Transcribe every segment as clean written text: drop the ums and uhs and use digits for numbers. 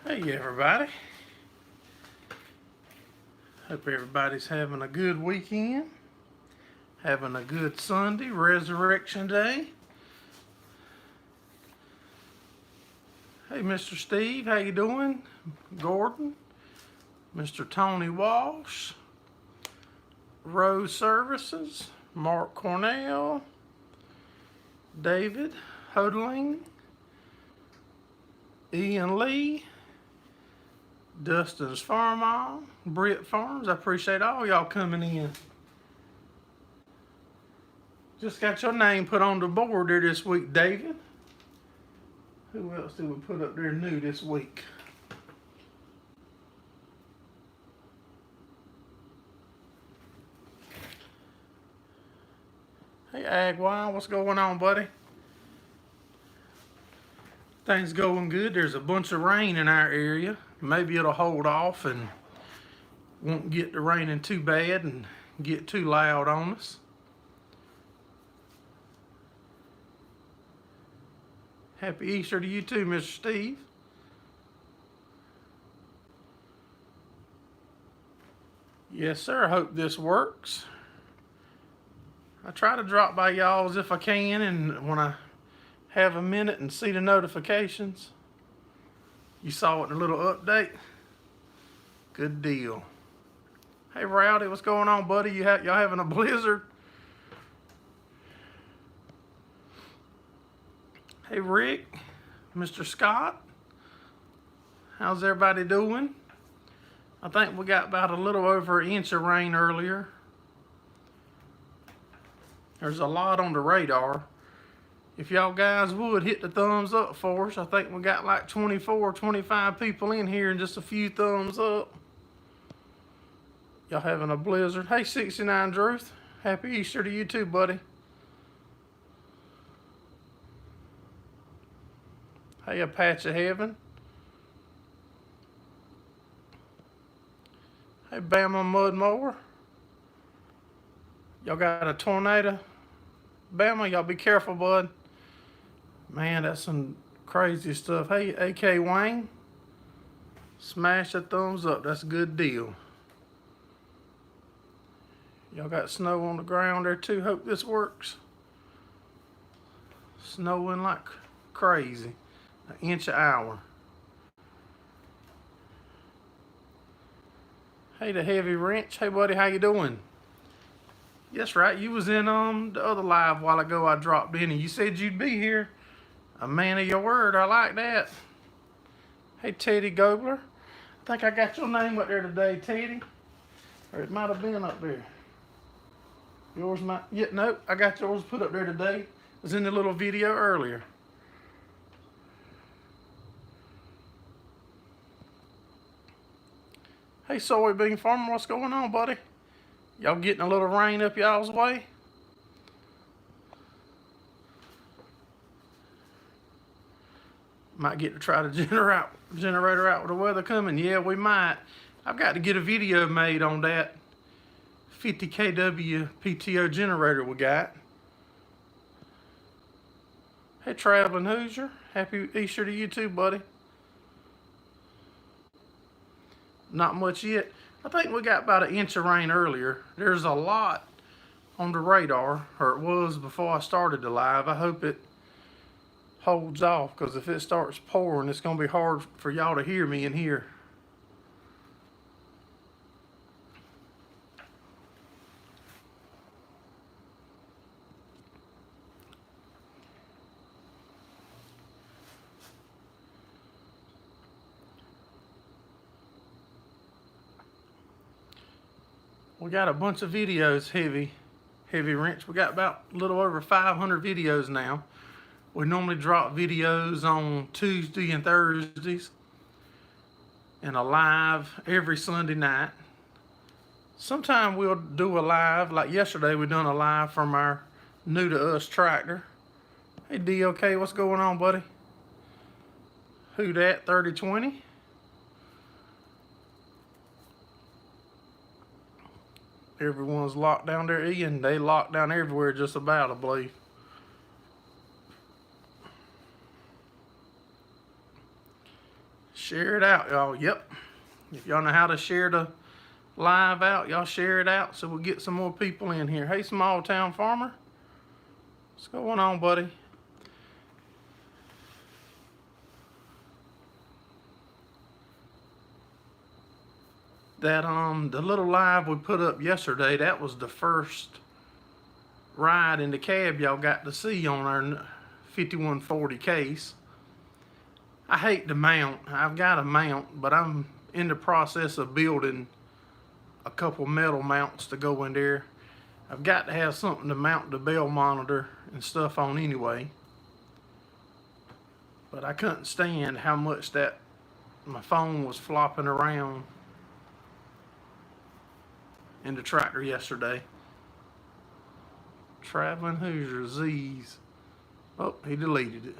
Hey everybody, hope everybody's having a good weekend, having a good Sunday, Resurrection Day. Hey Mr. Steve, how you doing? Gordon, Mr. Tony Walsh, Rose Services, Mark Cornell, David Hodling, Ian Lee, Dustin's Farm Mall, Britt Farms. I appreciate all y'all coming in. Just got your name put on the board there this week, David. Who else did we put up there new this week? Hey Agwine, what's going on, buddy? Things going good. There's a bunch of rain in our area. Maybe it'll hold off and won't get the raining too bad and get too loud on us. Happy Easter to you too, Mr. Steve. Yes, sir. I hope this works. I try to drop by y'all's if I can, and when I have a minute and see the notifications. You saw it in a little update. Good deal. Hey Rowdy, what's going on, buddy? Y'all having a blizzard? Hey Rick, Mr. Scott, how's everybody doing? I think we got about a little over an inch of rain earlier. There's a lot on the radar. If y'all guys would hit the thumbs up for us. I think we got like 24, 25 people in here and just a few thumbs up. Y'all having a blizzard. Hey 69 Druth, happy Easter to you too, buddy. Hey Apache Heaven. Hey Bama Mud Mower. Y'all got a tornado? Bama, y'all be careful, bud. Man, that's some crazy stuff. Hey, AK Wayne, smash that thumbs up. That's a good deal. Y'all got snow on the ground there too. Hope this works. Snowing like crazy. An inch an hour. Hey, the Heavy Wrench. Hey, buddy, how you doing? Yes, right. You was in the other live a while ago. I dropped in and you said you'd be here. A man of your word, I like that. Hey, Teddy Gobler. I think I got your name up there today, Teddy. Or it might have been up there. Yours might, yeah, no, I got yours put up there today. It was in the little video earlier. Hey, Soybean Farmer, what's going on, buddy? Y'all getting a little rain up y'all's way? Might get to try to generator out with the weather coming. Yeah, we might. I've got to get a video made on that 50 kW PTO generator we got. Hey, Traveling Hoosier. Happy Easter to you too, buddy. Not much yet. I think we got about an inch of rain earlier. There's a lot on the radar, or it was before I started the live. I hope it holds off, because if it starts pouring, it's going to be hard for y'all to hear me in here. We got a bunch of videos, Heavy Wrench. We got about a little over 500 videos now. We normally drop videos on Tuesday and Thursdays and a live every Sunday night. Sometime we'll do a live, like yesterday we done a live from our new to us tractor. Hey DOK, what's going on, buddy? Who dat 3020? Everyone's locked down there, Ian. They locked down everywhere just about, I believe. Share it out, y'all. Yep. If y'all know how to share the live out, y'all share it out so we'll get some more people in here. Hey, small town farmer. What's going on, buddy? That the little live we put up yesterday, that was the first ride in the cab y'all got to see on our 5140 case. I hate the mount. I've got a mount, but I'm in the process of building a couple metal mounts to go in there. I've got to have something to mount the bell monitor and stuff on anyway. But I couldn't stand how much that my phone was flopping around in the tractor yesterday. Traveling Hoosier Z's. Oh, he deleted it.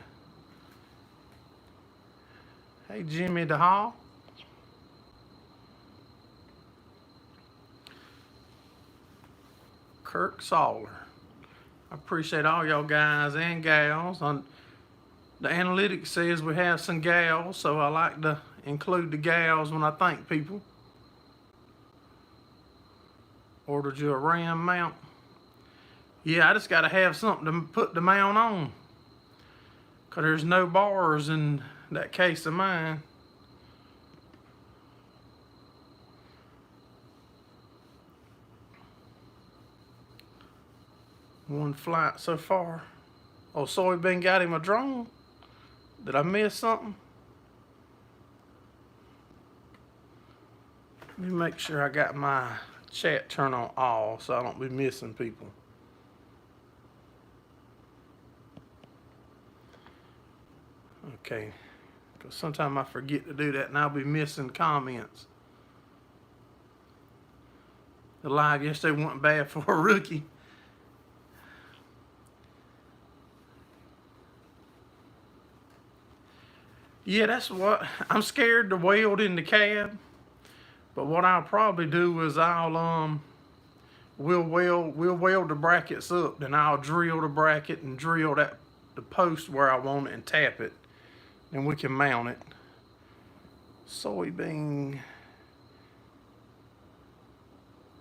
Hey, Jimmy DeHall. Kirk Sawler. I appreciate all y'all guys and gals. The analytics says we have some gals, so I like to include the gals when I thank people. Ordered you a Ram mount. Yeah, I just got to have something to put the mount on, because there's no bars in that case of mine. One flight so far. Oh, Soybean got him a drone? Did I miss something? Let me make sure I got my chat turned on all so I don't be missing people. Okay, because sometimes I forget to do that and I'll be missing comments. The live yesterday wasn't bad for a rookie. Yeah, that's what I'm scared to weld in the cab. But what I'll probably do is we'll weld the brackets up, then I'll drill the bracket and drill the post where I want it and tap it, and we can mount it. Soybean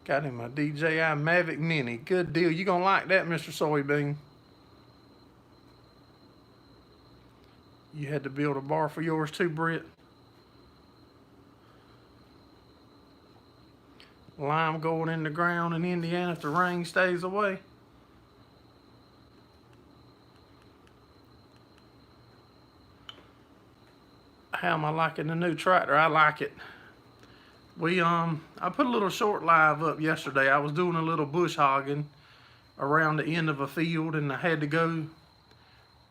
got him a DJI Mavic Mini. Good deal. You gonna like that, Mr. Soybean? You had to build a bar for yours too, Britt? Lime going in the ground in Indiana if the rain stays away. How am I liking the new tractor? I like it. I put a little short live up yesterday. I was doing a little bush hogging around the end of a field, and I had to go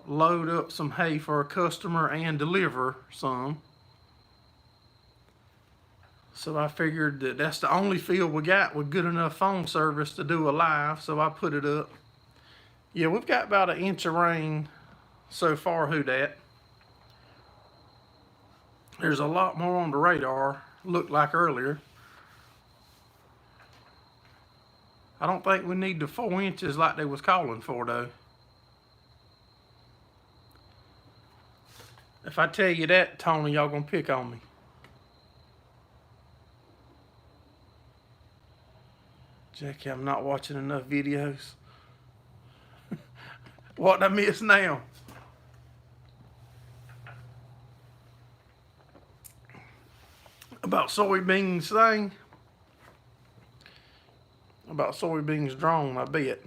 load up some hay for a customer and deliver some. So I figured that that's the only field we got with good enough phone service to do a live, so I put it up. Yeah, we've got about an inch of rain so far, who dat. There's a lot more on the radar, looked like earlier. I don't think we need the 4 inches like they was calling for, though. If I tell you that, Tony, y'all gonna pick on me. Jackie, I'm not watching enough videos. What did I miss now? About soybeans thing? About soybeans drone, I bet.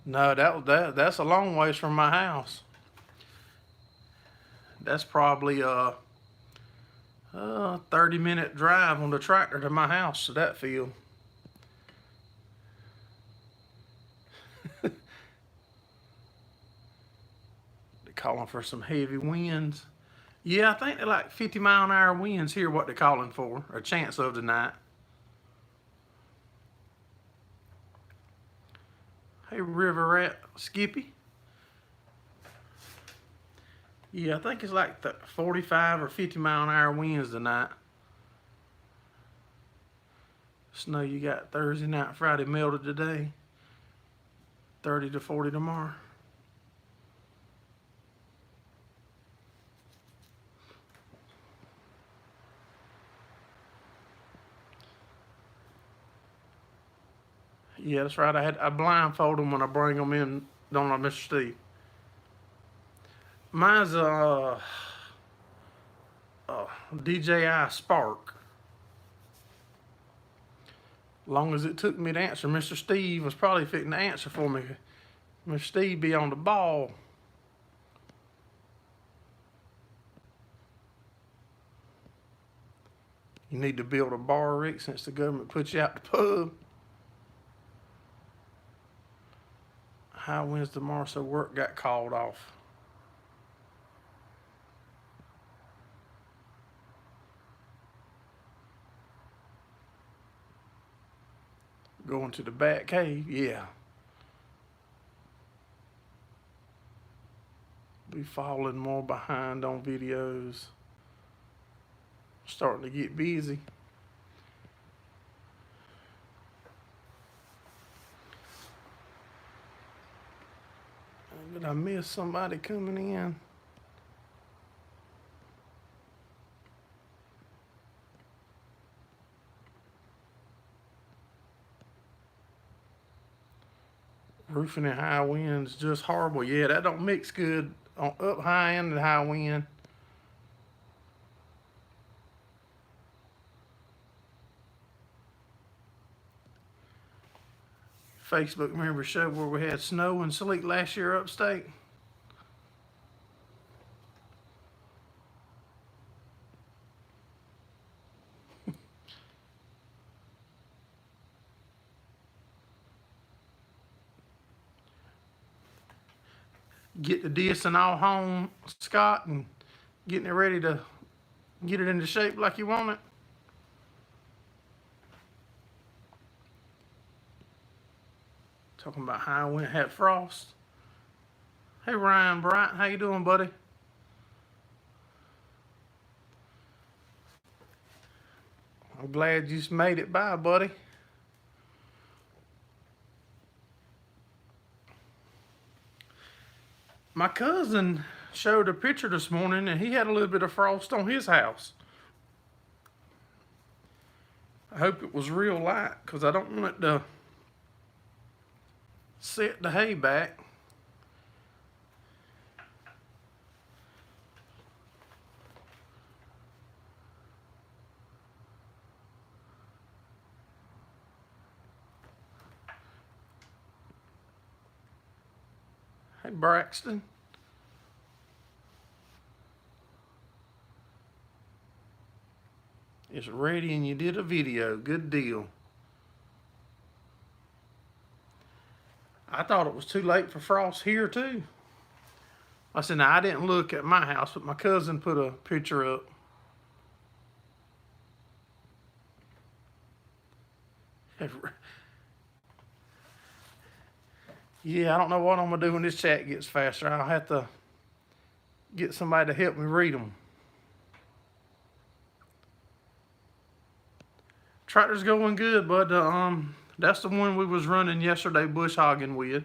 No, that's a long ways from my house. That's probably a 30-minute drive on the tractor to my house to that field. They're calling for some heavy winds. Yeah, I think they're like 50-mile-an-hour winds here, what they're calling for, a chance of tonight. Hey, River Rat Skippy. Yeah, I think it's like the 45 or 50-mile-an-hour winds tonight. Snow you got Thursday night, Friday melted today. 30 to 40 tomorrow. Yeah, that's right. I blindfold them when I bring them in, don't I, Mr. Steve? Mine's DJI Spark. Long as it took me to answer, Mr. Steve was probably fitting to answer for me. Mr. Steve be on the ball. You need to build a bar, Rick, since the government put you out the pub. High winds tomorrow, so work got called off. Going to the Bat Cave, yeah. Be falling more behind on videos. Starting to get busy. Did I miss somebody coming in? Roofing and high winds just horrible. Yeah, that don't mix good on up high and high wind. Facebook members showed where we had snow and sleet last year upstate. Get the disc all home, Scott, and getting it ready to get it into shape like you want it. Talking about high wind, had frost. Hey Ryan Bryant, how you doing, buddy? I'm glad you just made it by, buddy. My cousin showed a picture this morning and he had a little bit of frost on his house. I hope it was real light because I don't want it to set the hay back. Hey Braxton. It's ready and you did a video. Good deal. I thought it was too late for frost here too. I said, now I didn't look at my house, but my cousin put a picture up. Yeah, I don't know what I'm gonna do when this chat gets faster. I'll have to get somebody to help me read them. Tractor's going good, but that's the one we was running yesterday bush hogging with.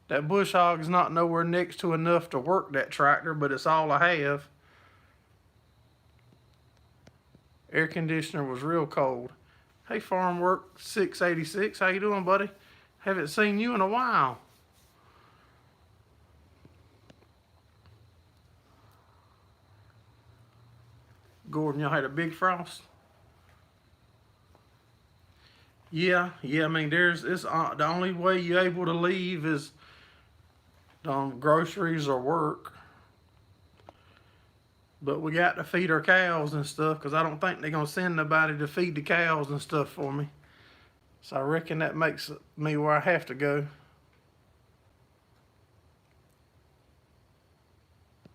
That bush hog's not nowhere next to enough to work that tractor, but it's all I have. Air conditioner was real cold. Hey Farm Work 686, how you doing, buddy? Haven't seen you in a while. Gordon, y'all had a big frost? Yeah, I mean, it's the only way you're able to leave is groceries or work. But we got to feed our cows and stuff because I don't think they're going to send nobody to feed the cows and stuff for me. So I reckon that makes me where I have to go.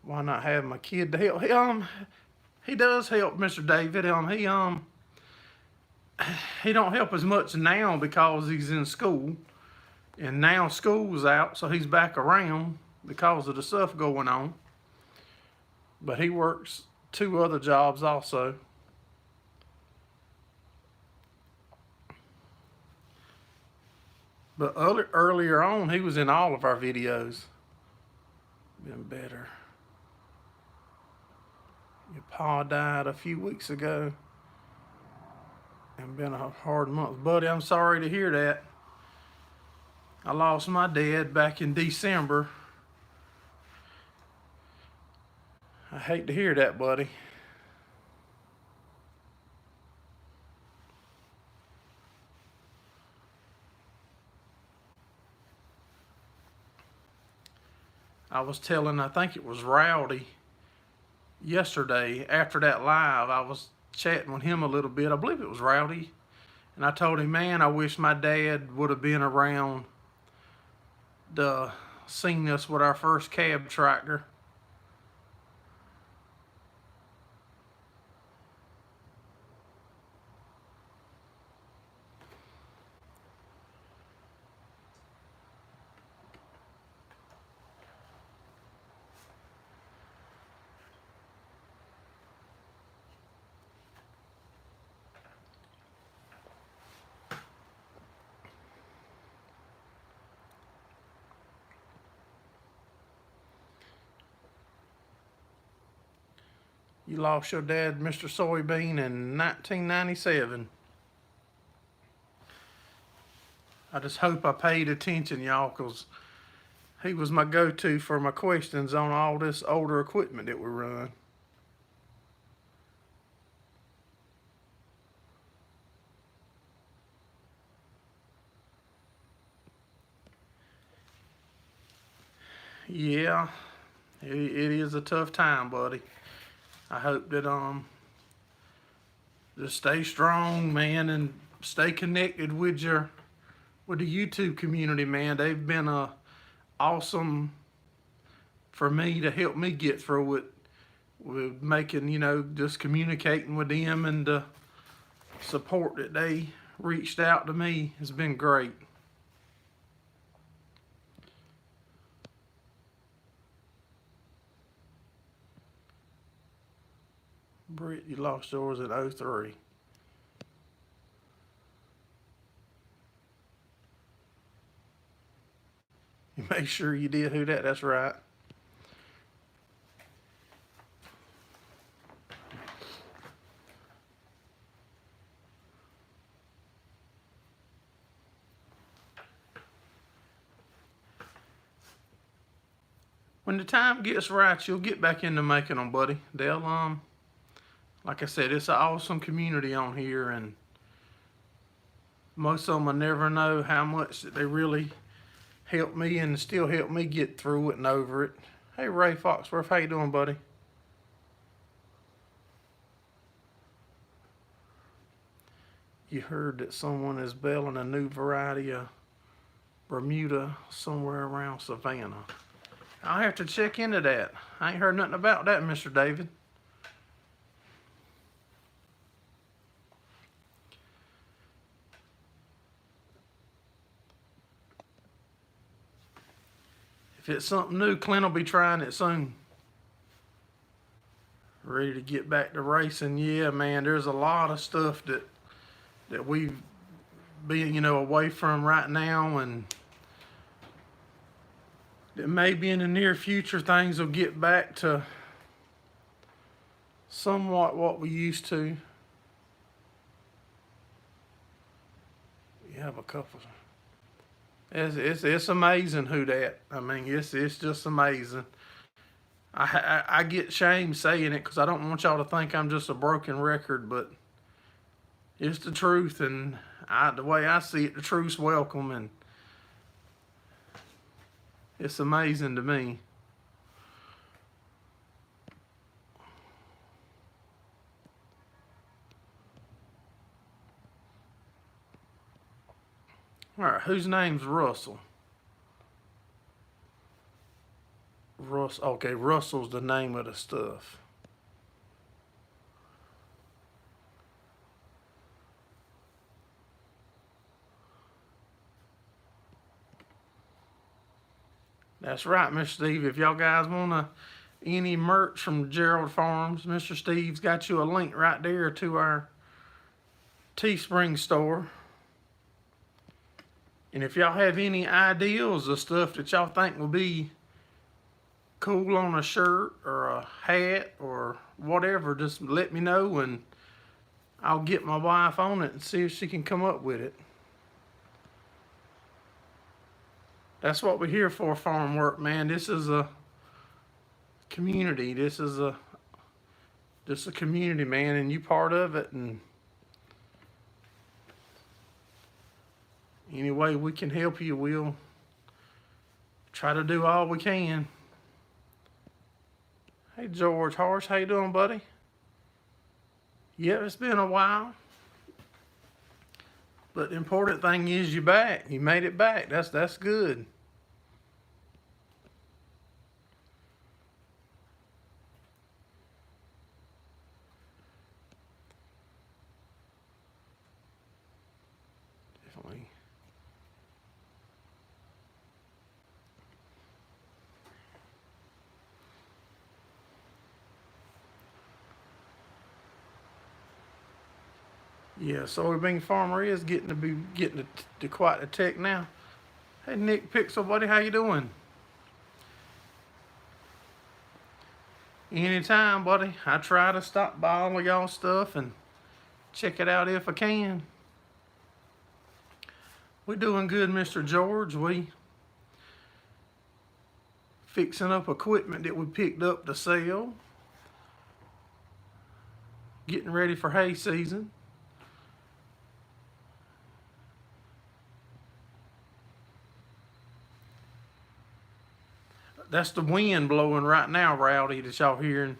Why not have my kid to help? He does help, Mr. David. He don't help as much now because he's in school. And now school's out, so he's back around because of the stuff going on. But he works 2 other jobs also. But earlier on, he was in all of our videos. Been better. Your pa died a few weeks ago. And been a hard month. Buddy, I'm sorry to hear that. I lost my dad back in December. I hate to hear that, buddy. I was telling, I think it was Rowdy, yesterday after that live, I was chatting with him a little bit. I believe it was Rowdy. And I told him, man, I wish my dad would have been around to seen us with our first cab tractor. You lost your dad, Mr. Soybean, in 1997. I just hope I paid attention, y'all, because he was my go-to for my questions on all this older equipment that we run. Yeah, it is a tough time, buddy. I hope that just stay strong, man, and stay connected with the YouTube community, man. They've been awesome for me to help me get through it with making, just communicating with them, and the support that they reached out to me has been great. Britt, you lost yours at 03. You make sure you did who that, that's right. When the time gets right, you'll get back into making them, buddy. They'll, like I said, it's an awesome community on here, and most of them will never know how much that they really helped me and still help me get through it and over it. Hey, Ray Foxworth, how you doing, buddy? You heard that someone is belling a new variety of Bermuda somewhere around Savannah. I'll have to check into that. I ain't heard nothing about that, Mr. David. If it's something new, Clint will be trying it soon. Ready to get back to racing. Yeah, man, there's a lot of stuff that we've been, away from right now, and that maybe in the near future things will get back to somewhat what we used to. You have a couple. It's amazing who that. I mean, it's just amazing. I get shamed saying it because I don't want y'all to think I'm just a broken record, but it's the truth, and the way I see it, the truth's welcome, and it's amazing to me. All right, whose name's Russell? Okay, Russell's the name of the stuff. That's right, Mr. Steve. If y'all guys want any merch from Gerraldfarms, Mr. Steve's got you a link right there to our Teespring store. And if y'all have any ideas of stuff that y'all think will be cool on a shirt or a hat or whatever, just let me know and I'll get my wife on it and see if she can come up with it. That's what we're here for, farm work, man. This is a community. This is just a community, man, and you part of it. And any way we can help you, we'll try to do all we can. Hey, George Horse, how you doing, buddy? Yeah, it's been a while. But the important thing is you're back. You made it back. That's good. Definitely. Yeah, soybean farmer is getting to quite the tech now. Hey, Nick Pixel, buddy, how you doing? Anytime, buddy. I try to stop by all of y'all stuff and check it out if I can. We're doing good, Mr. George. We fixing up equipment that we picked up to sell. Getting ready for hay season. That's the wind blowing right now, Rowdy, that y'all hearing.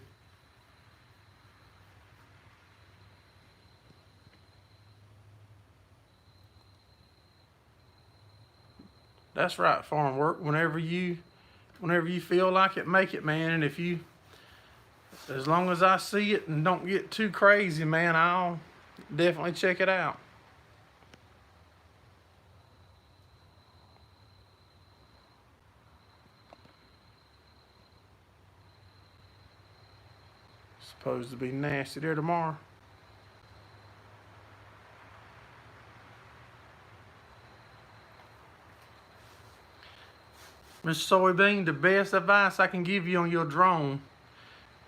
That's right, farm work. Whenever you feel like it, make it, man. And if you, as long as I see it and don't get too crazy, man, I'll definitely check it out. Supposed to be nasty there tomorrow. Mr. Soybean, the best advice I can give you on your drone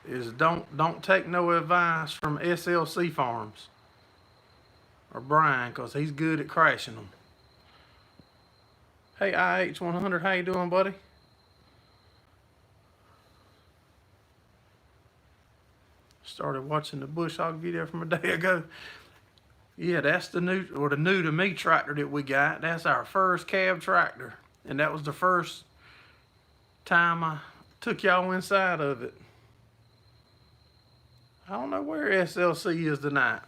is don't take no advice from SLC Farms or Brian, because he's good at crashing them. Hey, IH100, how you doing, buddy? Started watching the bush hog video from a day ago. Yeah, that's the new to me tractor that we got. That's our first cab tractor, and that was the first time I took y'all inside of it. I don't know where SLC is tonight.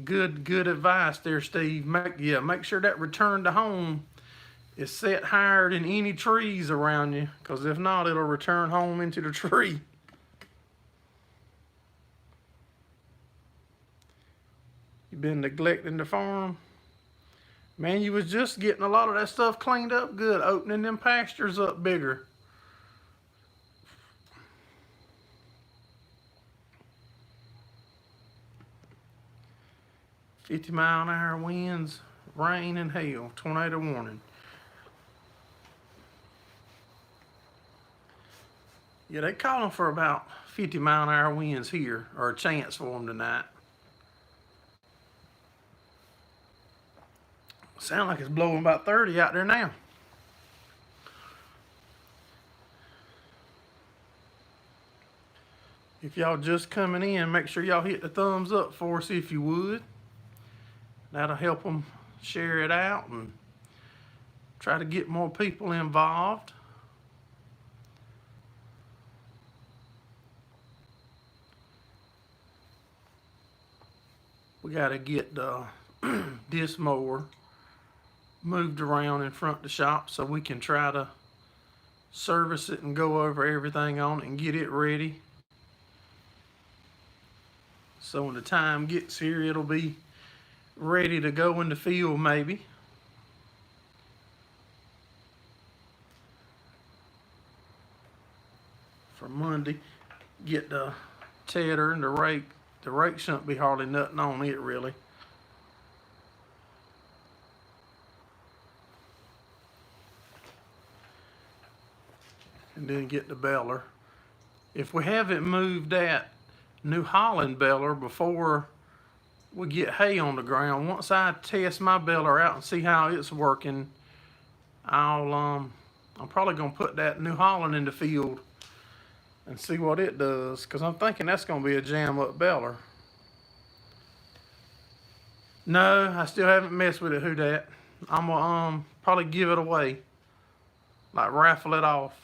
Good advice there, Steve. Make sure that return to home is set higher than any trees around you, because if not, it'll return home into the tree. You've been neglecting the farm. Man, you was just getting a lot of that stuff cleaned up good, opening them pastures up bigger. "50-mile-an-hour winds, rain and hail, tornado warning." Yeah, they calling for about 50-mile-an-hour winds here, or a chance for them tonight. Sound like it's blowing about 30 out there now. If y'all just coming in, make sure y'all hit the thumbs up for us if you would. That'll help them share it out and try to get more people involved. We got to get this mower moved around in front of the shop so we can try to service it and go over everything on it and get it ready. So when the time gets here, it'll be ready to go in the field maybe. For Monday, get the tedder and the rake. The rake shouldn't be hardly nothing on it really. and then get the baler. If we haven't moved that New Holland baler before we get hay on the ground, once I test my baler out and see how it's working, I'm probably gonna put that New Holland in the field and see what it does, because I'm thinking that's gonna be a jam up baler. No, I still haven't messed with it. Who dat? I'm gonna probably give it away, like raffle it off.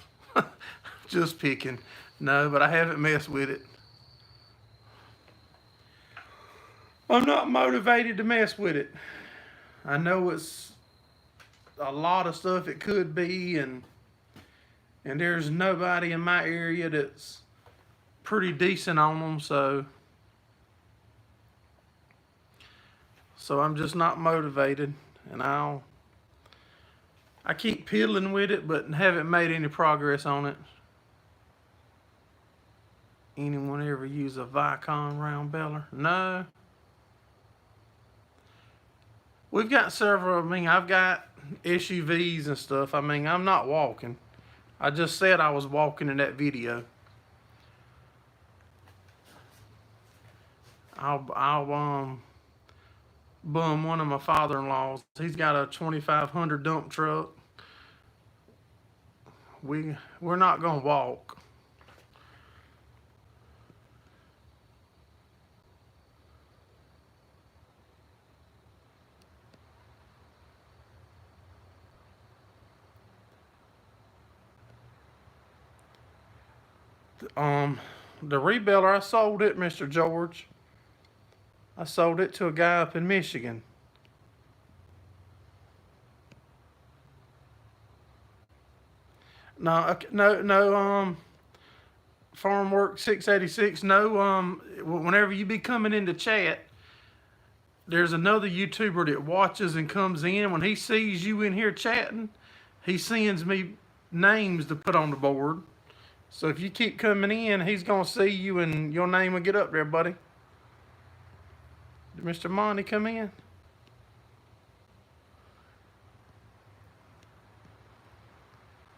Just picking. No, but I haven't messed with it. I'm not motivated to mess with it. I know it's a lot of stuff it could be, and there's nobody in my area that's pretty decent on them, so I'm just not motivated, and I keep piddling with it, but haven't made any progress on it. Anyone ever use a Vicon round baler? No. We've got several. I mean, I've got SUVs and stuff. I mean, I'm not walking. I just said I was walking in that video. I'll bum one of my father-in-laws. He's got a 2500 dump truck. We're not gonna walk. The rebaler, I sold it, Mr. George. I sold it to a guy up in Michigan. No, Farm Work 686. No, whenever you be coming into chat, there's another YouTuber that watches and comes in. When he sees you in here chatting, he sends me names to put on the board. So if you keep coming in, he's gonna see you and your name will get up there, buddy. Did Mr. Monty come in?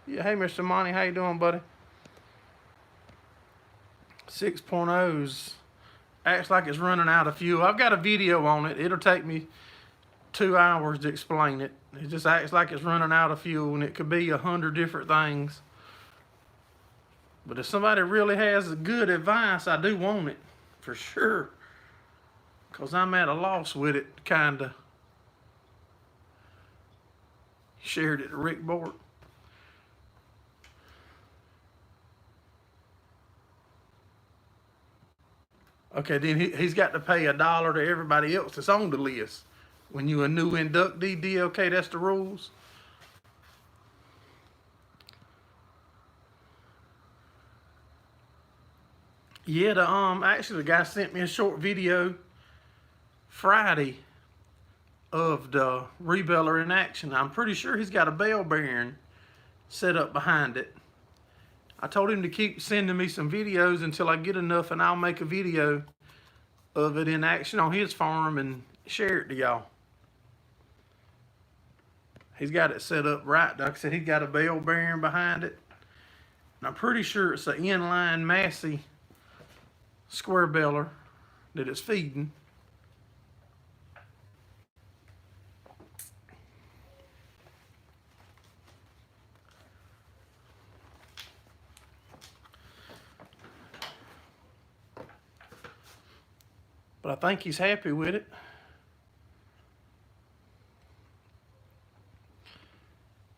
Yeah, hey Mr. Monty, how you doing, buddy? 6.0's acts like it's running out of fuel. I've got a video on it. It'll take me 2 hours to explain it. It just acts like it's running out of fuel, and it could be 100 different things. But if somebody really has good advice, I do want it, for sure. Because I'm at a loss with it, kinda. Shared it to Rick Bort. Okay, then he's got to pay $1 to everybody else that's on the list. When you a new inductee, DLK, that's the rules. Yeah, actually the guy sent me a short video Friday of the rebeller in action. I'm pretty sure he's got a bell bearing set up behind it. I told him to keep sending me some videos until I get enough, and I'll make a video of it in action on his farm and share it to y'all. He's got it set up right. Like I said, he's got a bell bearing behind it. And I'm pretty sure it's an inline Massey square beller that it's feeding. But I think he's happy with it.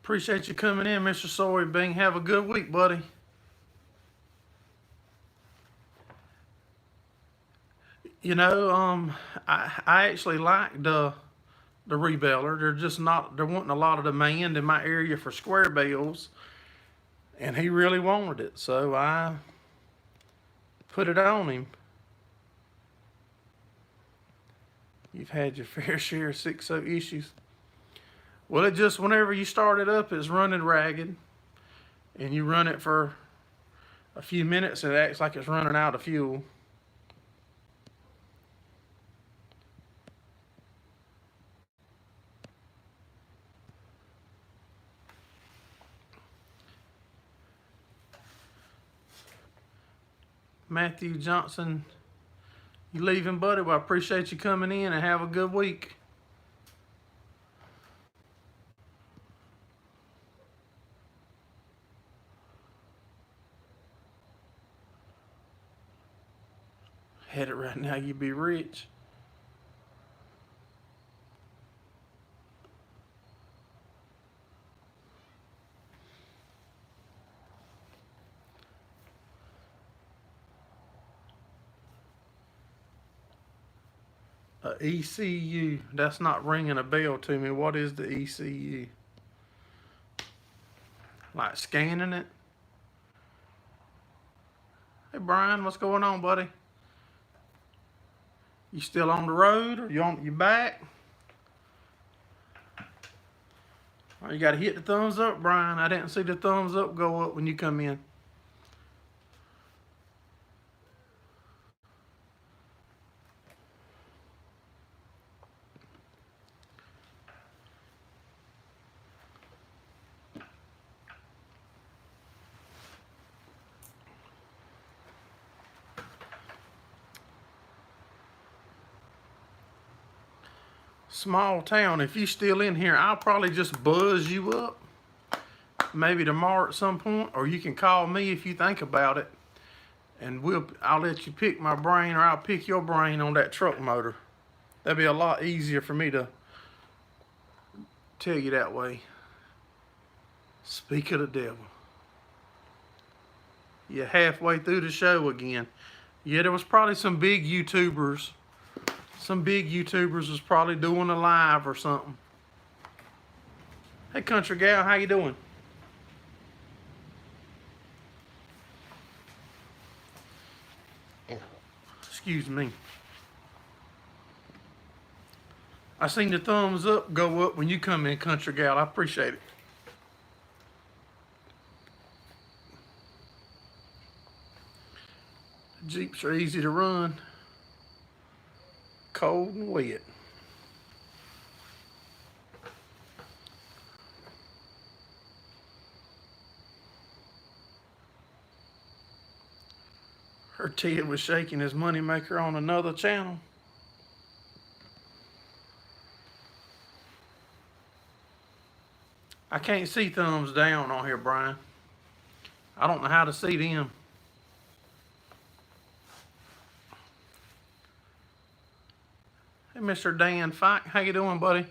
Appreciate you coming in, Mr. Soybean. Have a good week, buddy. You know, I actually like the rebeller. There wasn't a lot of demand in my area for square bells, and he really wanted it, so I put it on him. You've had your fair share of 6.0 issues. Well, it just, whenever you start it up, it's running ragged, and you run it for a few minutes, and it acts like it's running out of fuel. Matthew Johnson, you leaving, buddy? Well, I appreciate you coming in and have a good week. Had it right now, you be rich. ECU, that's not ringing a bell to me. What is the ECU? Like scanning it? Hey Brian, what's going on, buddy? You still on the road, or you back? Oh, you got to hit the thumbs up, Brian. I didn't see the thumbs up go up when you come in. Small town. If you still in here, I'll probably just buzz you up maybe tomorrow at some point, or you can call me if you think about it, and I'll let you pick my brain, or I'll pick your brain on that truck motor. That'd be a lot easier for me to tell you that way. Speak of the devil. You're halfway through the show again. Yeah, there was probably some big YouTubers. Some big YouTubers was probably doing a live or something. Hey, country gal, how you doing? Excuse me. I seen the thumbs up go up when you come in, country gal. I appreciate it. Jeeps are easy to run. Cold and wet. Her Ted was shaking his moneymaker on another channel. I can't see thumbs down on here, Brian. I don't know how to see them. Hey, Mr. Dan Fike, how you doing, buddy?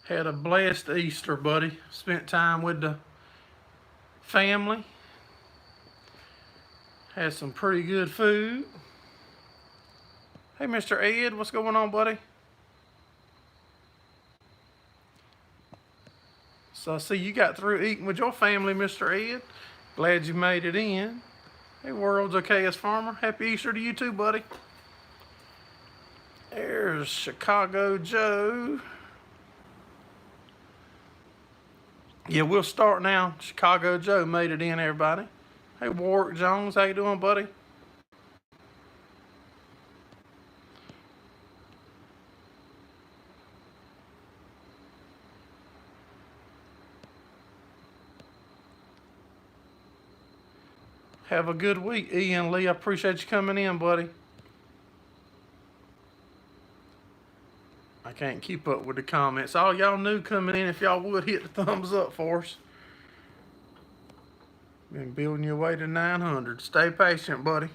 Had a blessed Easter, buddy. Spent time with the family. Had some pretty good food. Hey, Mr. Ed, what's going on, buddy? So I see you got through eating with your family, Mr. Ed. Glad you made it in. Hey, World's Okayest Farmer. Happy Easter to you too, buddy. There's Chicago Joe. Yeah, we'll start now. Chicago Joe made it in, everybody. Hey, Warwick Jones, how you doing, buddy? Have a good week, Ian Lee. I appreciate you coming in, buddy. I can't keep up with the comments. All y'all new coming in, if y'all would hit the thumbs up for us. Been building your way to 900. Stay patient, buddy.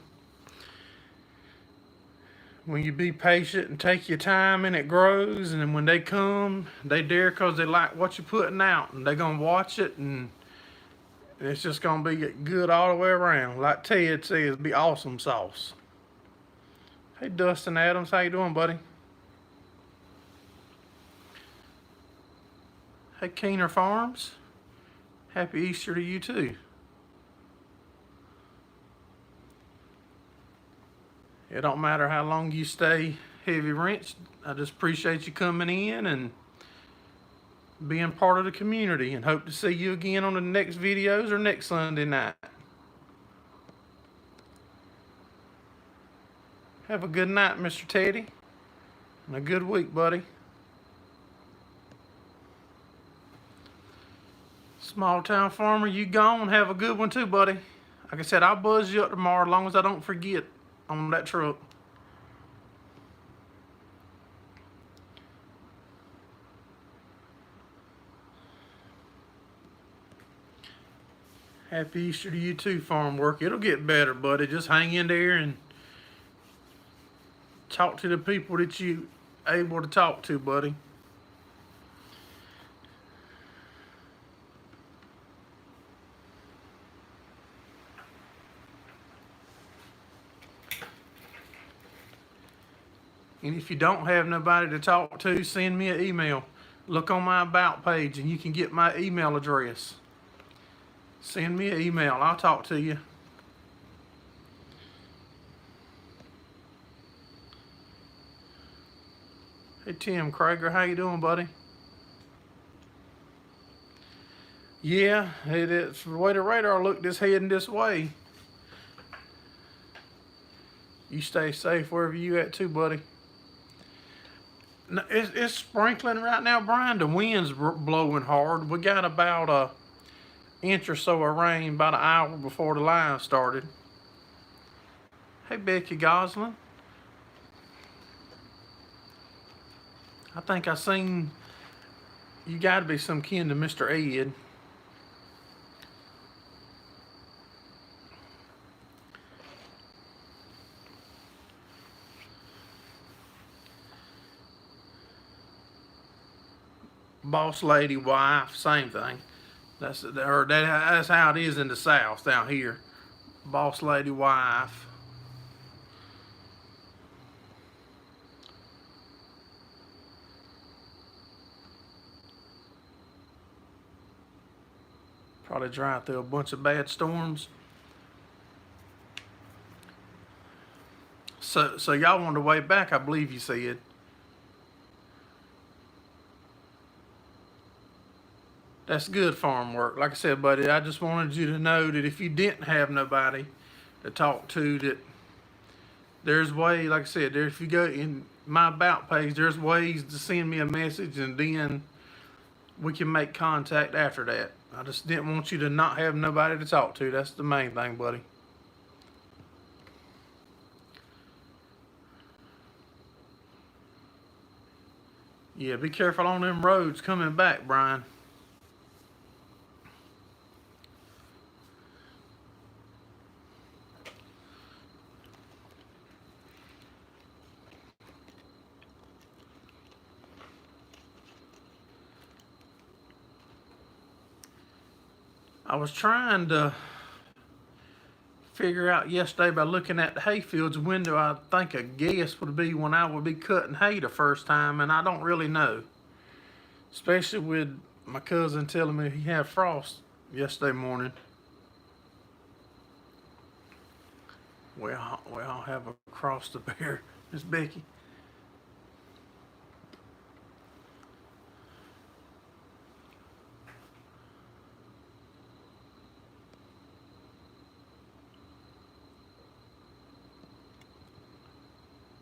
When you be patient and take your time and it grows, and then when they come, they dare because they like what you're putting out, and they're going to watch it, and it's just going to be good all the way around. Like Ted says, be awesome sauce. Hey, Dustin Adams, how you doing, buddy? Hey, Keener Farms. Happy Easter to you too. It don't matter how long you stay heavy wrench. I just appreciate you coming in and being part of the community, and hope to see you again on the next videos or next Sunday night. Have a good night, Mr. Teddy, and a good week, buddy. Small town farmer, you gone. Have a good one too, buddy. Like I said, I'll buzz you up tomorrow as long as I don't forget on that truck. Happy Easter to you too, farm work. It'll get better, buddy. Just hang in there and talk to the people that you able to talk to, buddy. And if you don't have nobody to talk to, send me an email. Look on my About page and you can get my email address. Send me an email. I'll talk to you. Hey, Tim Krager, how you doing, buddy? Yeah, it is. The way the radar looked, it's heading this way. You stay safe wherever you at too, buddy. It's sprinkling right now, Brian. The wind's blowing hard. We got about a inch or so of rain about an hour before the line started. Hey, Becky Goslin. I think I seen you got to be some kin to Mr. Ed. Boss lady, wife, same thing. That's how it is in the South down here. Boss lady, wife. Probably drive through a bunch of bad storms. So y'all on the way back, I believe you said. That's good farm work. Like I said, buddy, I just wanted you to know that if you didn't have nobody to talk to, that there's way, like I said, there, if you go in my About page, there's ways to send me a message and then we can make contact after that. I just didn't want you to not have nobody to talk to. That's the main thing, buddy. Yeah, be careful on them roads coming back, Brian. I was trying to figure out yesterday by looking at the hayfields window. I think a guess would be when I would be cutting hay the first time, and I don't really know. Especially with my cousin telling me he had frost yesterday morning. We all have a cross to bear, Miss Becky.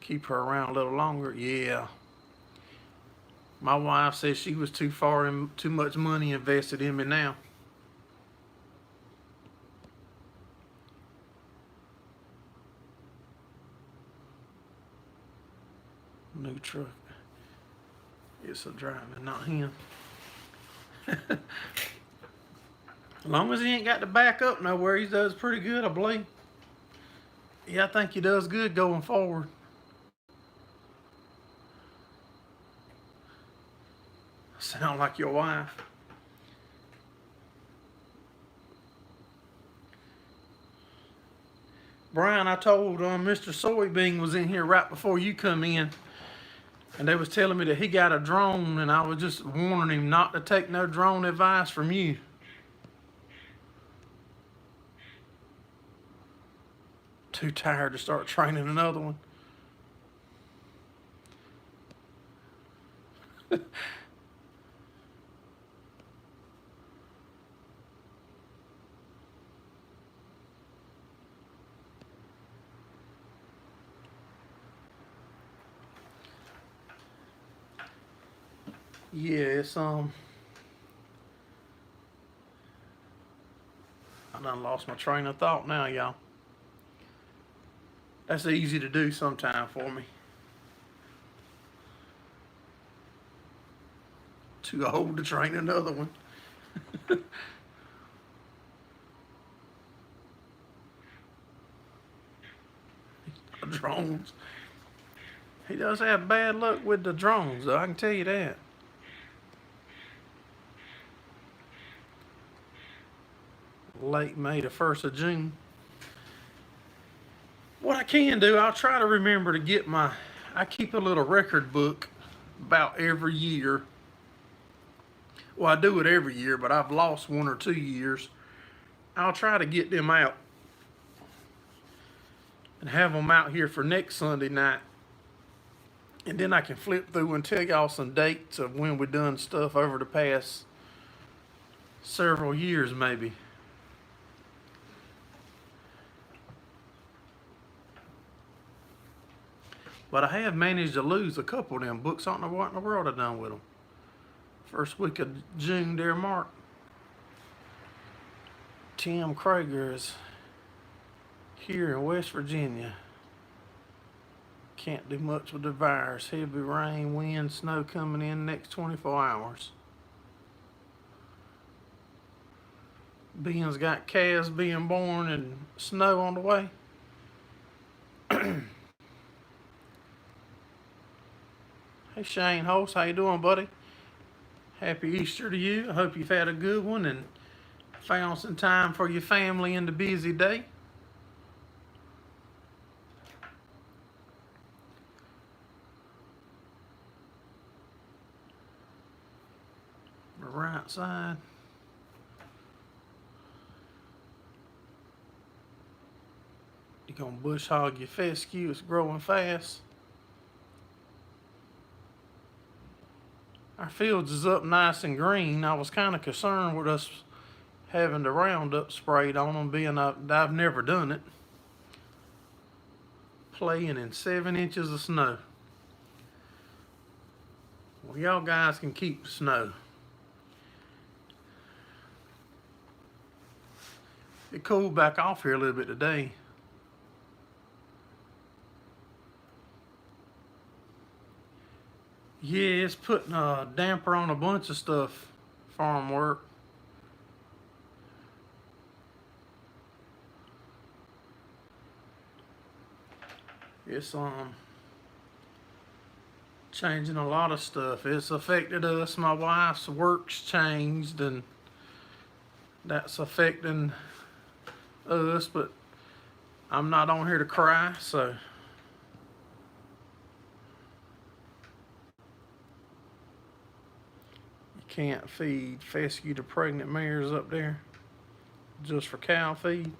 Keep her around a little longer. Yeah. My wife says she was too far and too much money invested in me now. New truck. It's a driving, not him. As long as he ain't got to back up nowhere, he does pretty good, I believe. Yeah, I think he does good going forward. Sound like your wife. Brian, I told Mr. Soybean was in here right before you come in, and they was telling me that he got a drone, and I was just warning him not to take no drone advice from you. Too tired to start training another one. Yeah, it's I I done lost my train of thought now, y'all. That's easy to do sometime for me. Too old to train another one. Drones. He does have bad luck with the drones, though, I can tell you that. Late May, the 1st of June. What I can do, I'll try to remember to get I keep a little record book about every year. Well, I do it every year, but I've lost 1 or 2 years. I'll try to get them out and have them out here for next Sunday night. And then I can flip through and tell y'all some dates of when we done stuff over the past several years, maybe. But I have managed to lose a couple of them books. I don't know what in the world I've done with them. First week of June there, Mark. Tim Krager is here in West Virginia. Can't do much with the virus. Heavy rain, wind, snow coming in next 24 hours. Ben's got calves being born and snow on the way. Hey Shane Holtz, how you doing, buddy? Happy Easter to you. I hope you've had a good one and found some time for your family in the busy day. The right side. You're gonna bush hog your fescue, it's growing fast. Our fields is up nice and green. I was kind of concerned with us having the Roundup sprayed on them, being I've never done it. Playing in 7 inches of snow. Well, y'all guys can keep the snow. It cooled back off here a little bit today. Yeah, it's putting a damper on a bunch of stuff, farm work. It's changing a lot of stuff. It's affected us. My wife's work's changed and that's affecting us, but I'm not on here to cry, so can't feed fescue to pregnant mares up there just for cow feed.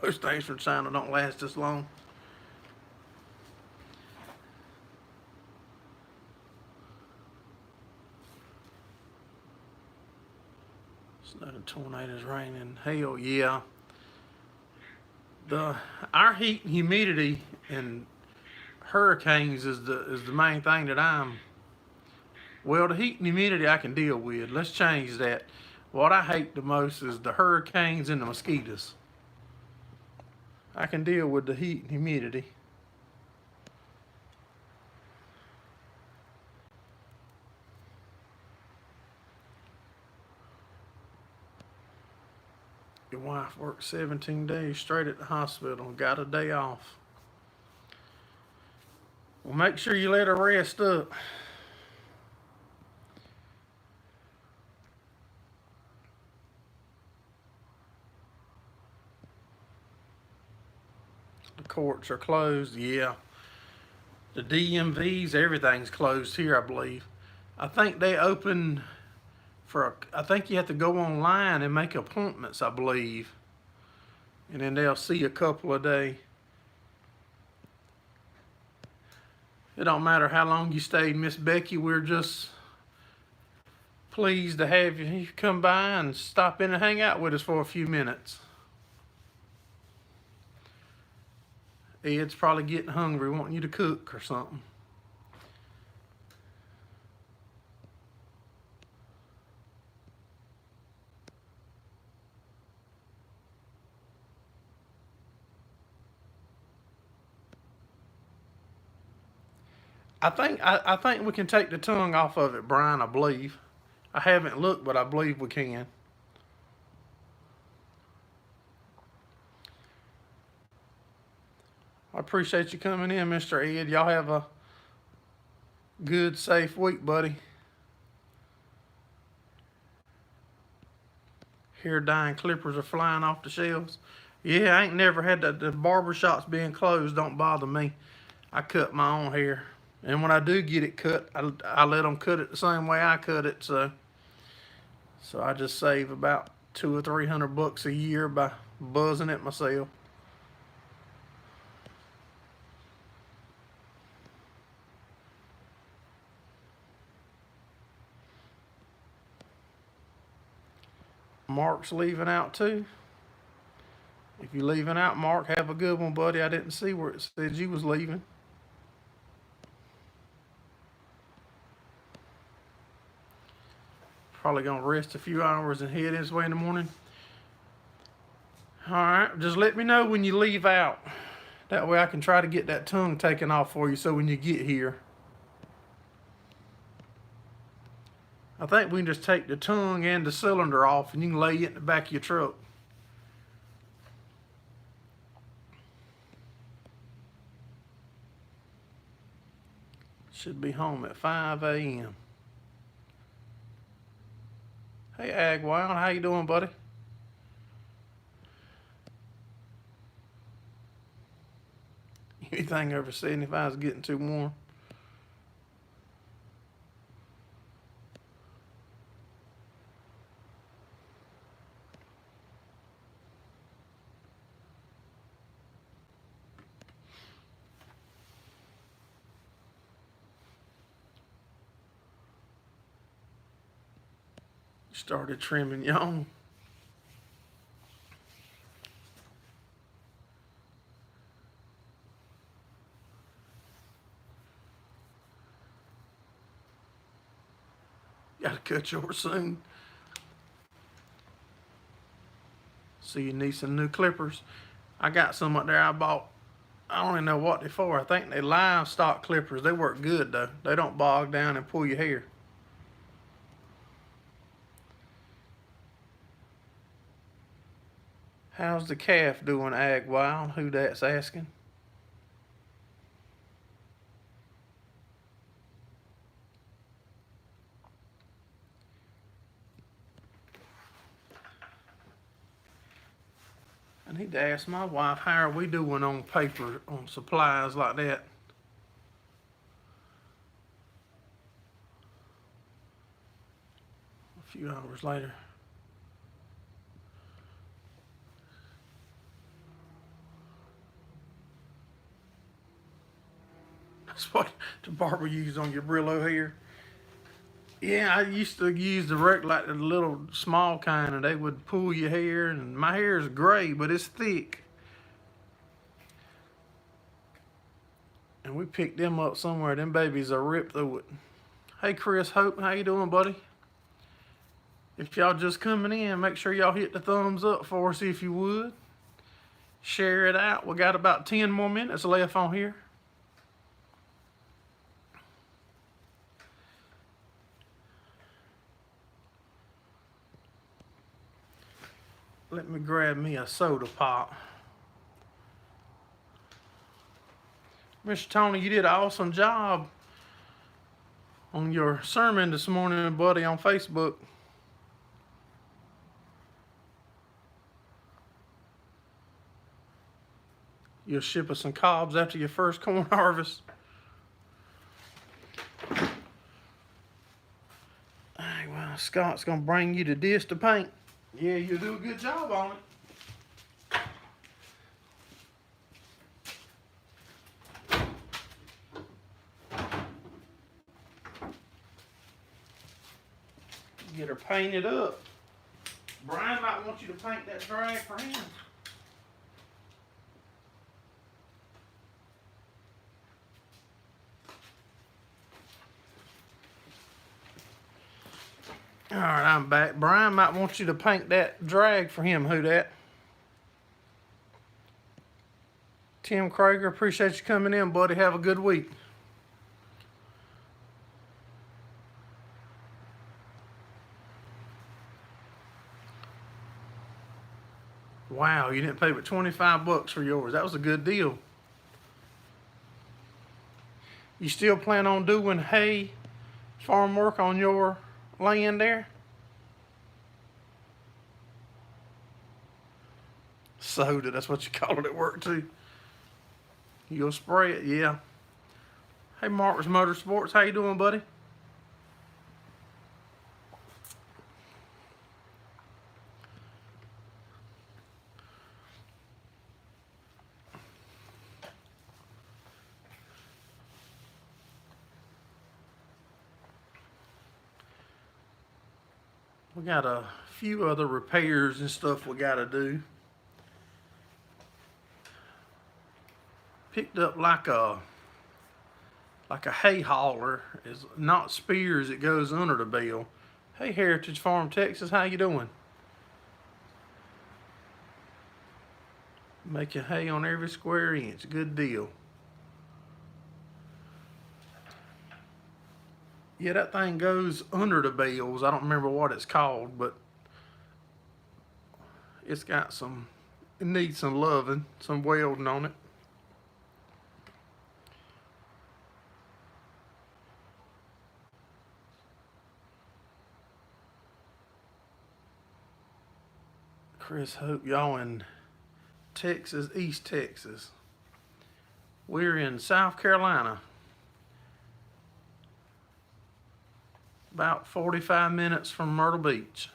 Those things from China don't last this long. Snow, tornadoes, raining, hail, yeah. Our heat and humidity and hurricanes is the main thing that well, the heat and humidity I can deal with. Let's change that. What I hate the most is the hurricanes and the mosquitoes. I can deal with the heat and humidity. Your wife worked 17 days straight at the hospital and got a day off. Well, make sure you let her rest up. The courts are closed, yeah. The DMVs, everything's closed here, I believe. I think they open I think you have to go online and make appointments, I believe. And then they'll see a couple a day. It don't matter how long you stayed, Miss Becky. We're just pleased to have you come by and stop in and hang out with us for a few minutes. Ed's probably getting hungry, wanting you to cook or something. I think we can take the tongue off of it, Brian, I believe. I haven't looked, but I believe we can. I appreciate you coming in, Mr. Ed. Y'all have a good, safe week, buddy. Hair dyeing clippers are flying off the shelves. Yeah, I ain't never had that. The barber shops being closed don't bother me. I cut my own hair. And when I do get it cut, I let them cut it the same way I cut it. So I just save about $200 or $300 a year by buzzing it myself. Mark's leaving out too. If you're leaving out, Mark, have a good one, buddy. I didn't see where it said you was leaving. Probably gonna rest a few hours and head his way in the morning. All right, just let me know when you leave out. That way I can try to get that tongue taken off for you so when you get here. I think we can just take the tongue and the cylinder off and you can lay it in the back of your truck. Should be home at 5 a.m. Hey, Ag Wild, how you doing, buddy? Anything over 75 is getting too warm. Started trimming your own. Gotta cut yours soon. So you need some new clippers. I got some up there I bought. I don't even know what they're for. I think they livestock clippers. They work good though. They don't bog down and pull your hair. How's the calf doing, Ag Wild? Who that's asking? I need to ask my wife, how are we doing on paper, on supplies like that? A few hours later. That's what the barber used on your Brillo hair. Yeah, I used to use like the little small kind, and they would pull your hair. And my hair is gray, but it's thick. And we picked them up somewhere. Them babies are ripped through it. Hey, Chris Hope, how you doing, buddy? If y'all just coming in, make sure y'all hit the thumbs up for us if you would. Share it out. We got about 10 more minutes left on here. Let me grab me a soda pop. Mr. Tony, you did an awesome job on your sermon this morning, buddy, on Facebook. You'll ship us some cobs after your first corn harvest. Hey, well, Scott's gonna bring you the dish to paint. Yeah, you'll do a good job on it. Get her painted up. Brian might want you to paint that drag for him. All right, I'm back. Brian might want you to paint that drag for him. Who that? Tim Krager, appreciate you coming in, buddy. Have a good week. Wow, you didn't pay but 25 bucks for yours. That was a good deal. You still plan on doing hay farm work on your land there? Soda, that's what you call it at work too. You'll spray it, yeah. Hey, Mark's Motorsports, how you doing, buddy? We got a few other repairs and stuff we got to do. Picked up like a hay hauler. It's not spears, it goes under the bell. Hey, Heritage Farm, Texas, how you doing? Making hay on every square inch. Good deal. Yeah, that thing goes under the bales. I don't remember what it's called, but it's got some, it needs some loving, some welding on it. Chris, hope y'all in Texas, East Texas. We're in South Carolina. About 45 minutes from Myrtle Beach.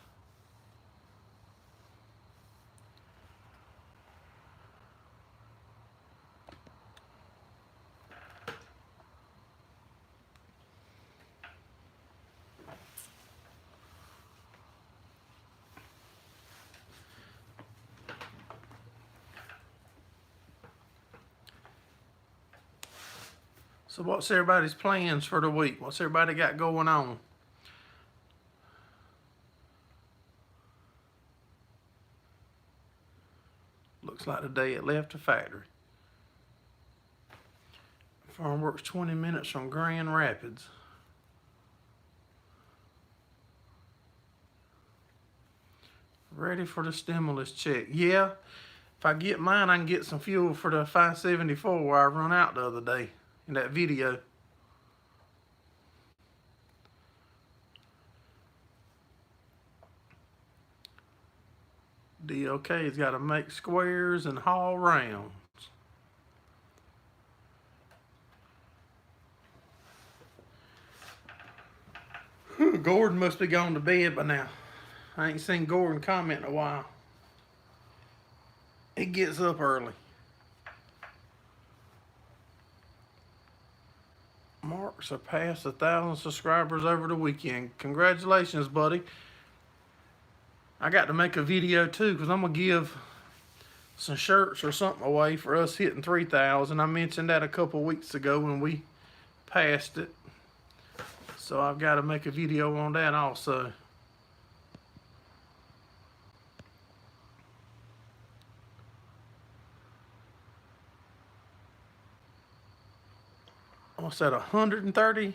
So what's everybody's plans for the week? What's everybody got going on? Looks like the day it left the factory. Farm works 20 minutes from Grand Rapids. Ready for the stimulus check. Yeah, if I get mine, I can get some fuel for the 574 where I run out the other day in that video. DOK's got to make squares and haul rounds. Gordon must be gone to bed by now. I ain't seen Gordon comment in a while. He gets up early. Mark surpassed 1,000 subscribers over the weekend. Congratulations, buddy. I got to make a video too because I'm going to give some shirts or something away for us hitting 3,000. I mentioned that a couple weeks ago when we passed it. So I've got to make a video on that also. What's that, 130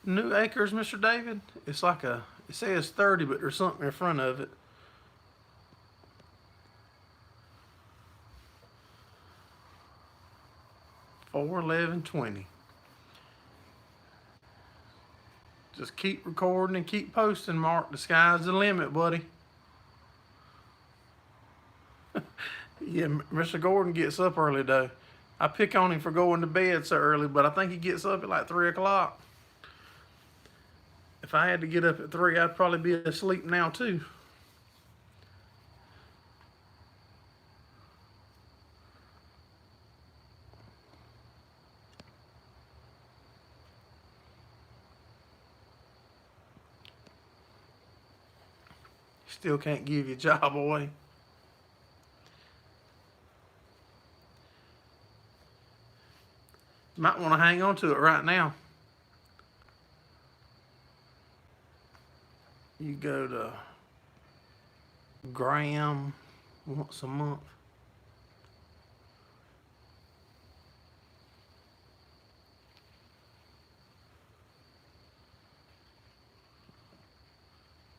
new acres, Mr. David? It's like it says 30, but there's something in front of it. $411.20. Just keep recording and keep posting, Mark. The sky's the limit, buddy. Yeah, Mr. Gordon gets up early, though. I pick on him for going to bed so early, but I think he gets up at like 3 o'clock. If I had to get up at 3, I'd probably be asleep now, too. Still can't give your job away. Might want to hang on to it right now. You go to gram once a month.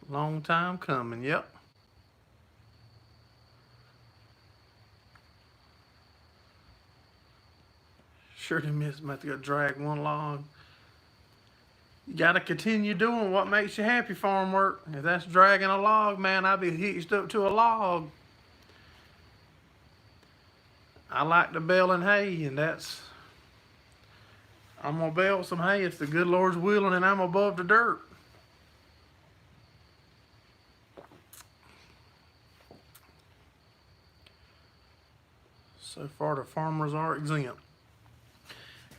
Long time coming, yep. Sure did miss, about to go drag one log. You gotta continue doing what makes you happy, farm work. If that's dragging a log, man, I'd be hitched up to a log. I like to bale and hay, and I'm gonna bale some hay if the good Lord's willing and I'm above the dirt. So far, the farmers are exempt.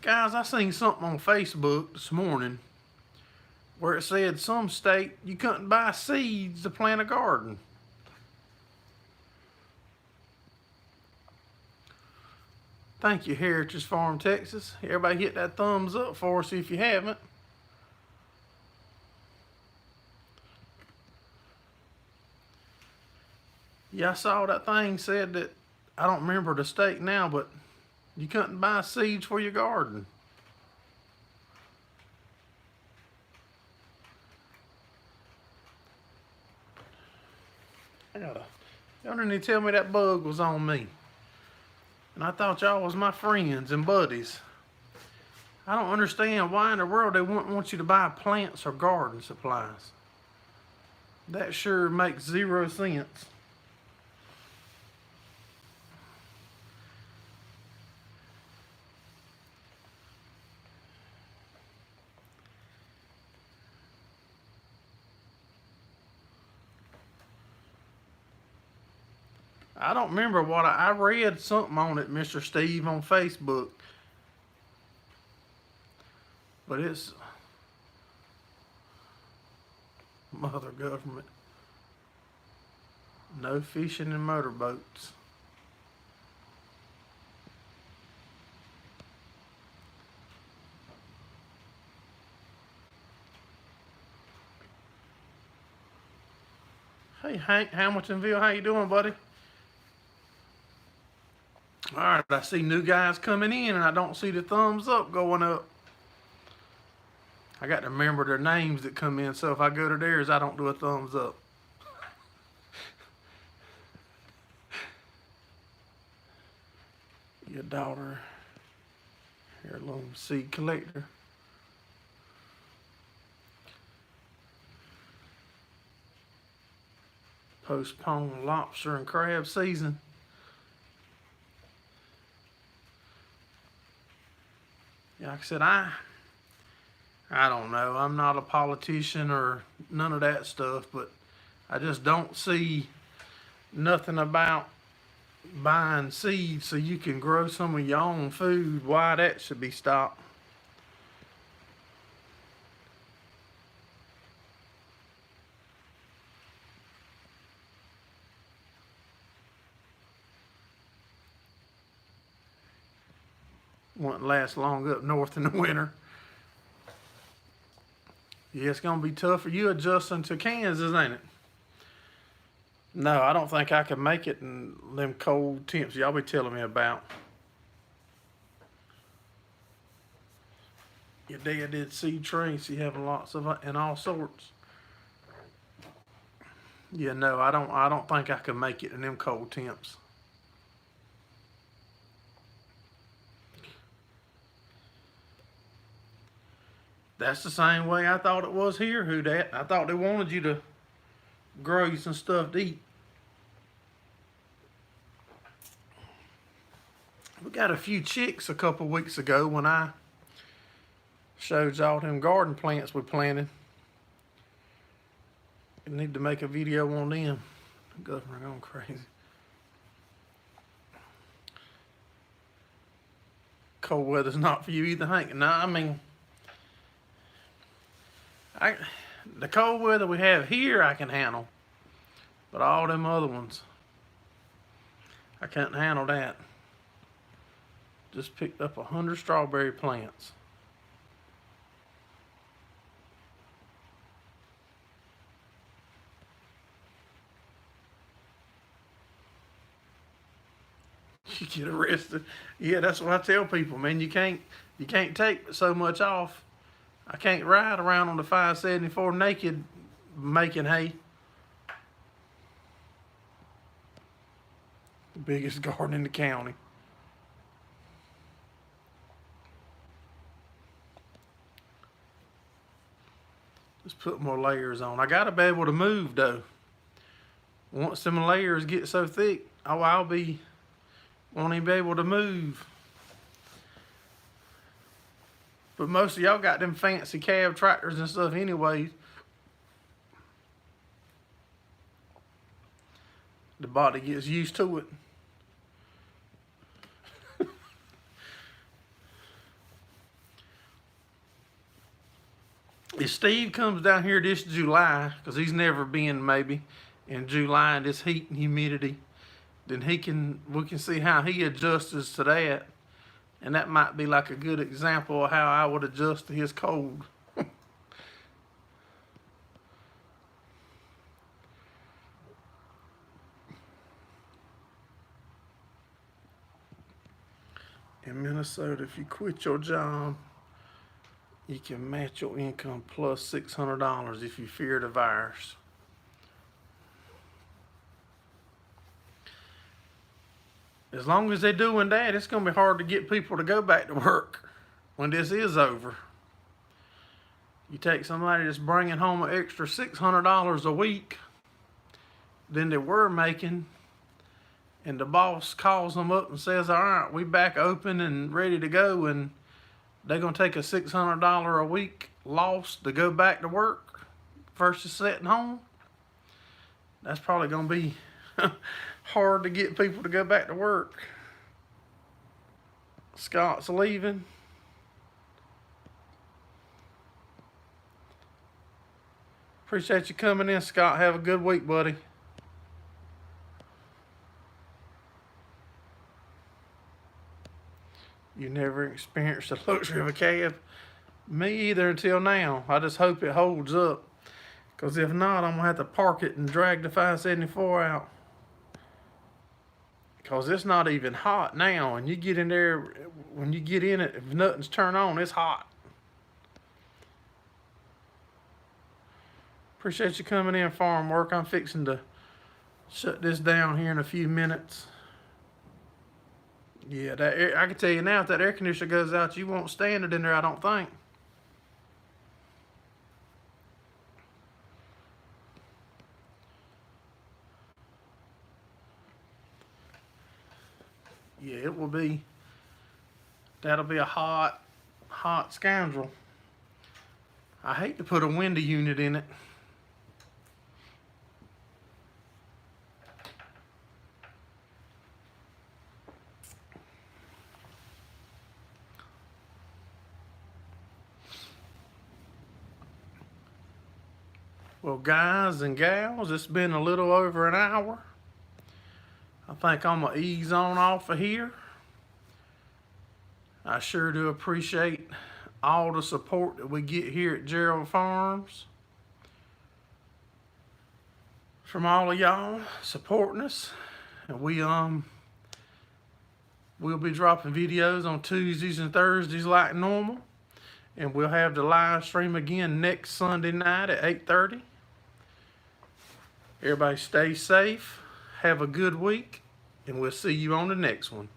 Guys, I seen something on Facebook this morning where it said some state you couldn't buy seeds to plant a garden. Thank you, Heritage Farm, Texas. Everybody hit that thumbs up for us if you haven't. Yeah, I saw that thing said that, I don't remember the state now, but you couldn't buy seeds for your garden. Y'all didn't even tell me that bug was on me. And I thought y'all was my friends and buddies. I don't understand why in the world they wouldn't want you to buy plants or garden supplies. That sure makes 0 sense. I don't remember what I read something on it, Mr. Steve, on Facebook. But it's mother government. No fishing in motorboats. Hey, Hank Hamiltonville, how you doing, buddy? All right, I see new guys coming in and I don't see the thumbs up going up. I got to remember their names that come in, so if I go to theirs, I don't do a thumbs up. Your daughter, heirloom seed collector. Postpone lobster and crab season. Yeah, like I said, I don't know. I'm not a politician or none of that stuff, but I just don't see nothing about buying seeds so you can grow some of your own food, why that should be stopped. Won't last long up north in the winter. Yeah, it's gonna be tough for you adjusting to Kansas, ain't it? No, I don't think I can make it in them cold temps y'all be telling me about. Your dad did seed trace, you having lots of and all sorts. Yeah, no, I don't think I can make it in them cold temps. That's the same way I thought it was here, who dat? I thought they wanted you to grow you some stuff to eat. We got a few chicks a couple weeks ago when I showed y'all them garden plants we planted. We need to make a video on them. The governor going crazy. Cold weather's not for you either, Hank. No, I mean, the cold weather we have here I can handle, but all them other ones, I can't handle that. Just picked up 100 strawberry plants. You get arrested. Yeah, that's what I tell people, man. You can't take so much off. I can't ride around on the 574 naked making hay. The biggest garden in the county. Just put more layers on. I gotta be able to move though. Once them layers get so thick, won't even be able to move. But most of y'all got them fancy cab tractors and stuff anyways. The body gets used to it. If Steve comes down here this July, because he's never been maybe in July in this heat and humidity, then we can see how he adjusts to that. And that might be like a good example of how I would adjust to his cold. In Minnesota, if you quit your job, you can match your income plus $600 if you fear the virus. As long as they're doing that, it's going to be hard to get people to go back to work when this is over. You take somebody that's bringing home an extra $600 a week than they were making, and the boss calls them up and says, all right, we back open and ready to go, and they're going to take a $600 a week loss to go back to work versus sitting home. That's probably going to be hard to get people to go back to work. Scott's leaving. Appreciate you coming in, Scott. Have a good week, buddy. You never experienced the luxury of a cab? Me either until now. I just hope it holds up. Because if not, I'm going to have to park it and drag the 574 out. Because it's not even hot now. And you get in there, when you get in it, if nothing's turned on, it's hot. Appreciate you coming in, farm work. I'm fixing to shut this down here in a few minutes. Yeah, I can tell you now, if that air conditioner goes out, you won't stand it in there, I don't think. Yeah, it will be. That'll be a hot scoundrel. I hate to put a window unit in it. Well, guys and gals, it's been a little over an hour. I think I'm going to ease on off of here. I sure do appreciate all the support that we get here at Gerraldfarms from all of y'all supporting us. And we'll be dropping videos on Tuesdays and Thursdays like normal. And we'll have the live stream again next Sunday night at 8:30. Everybody stay safe. Have a good week, and we'll see you on the next one.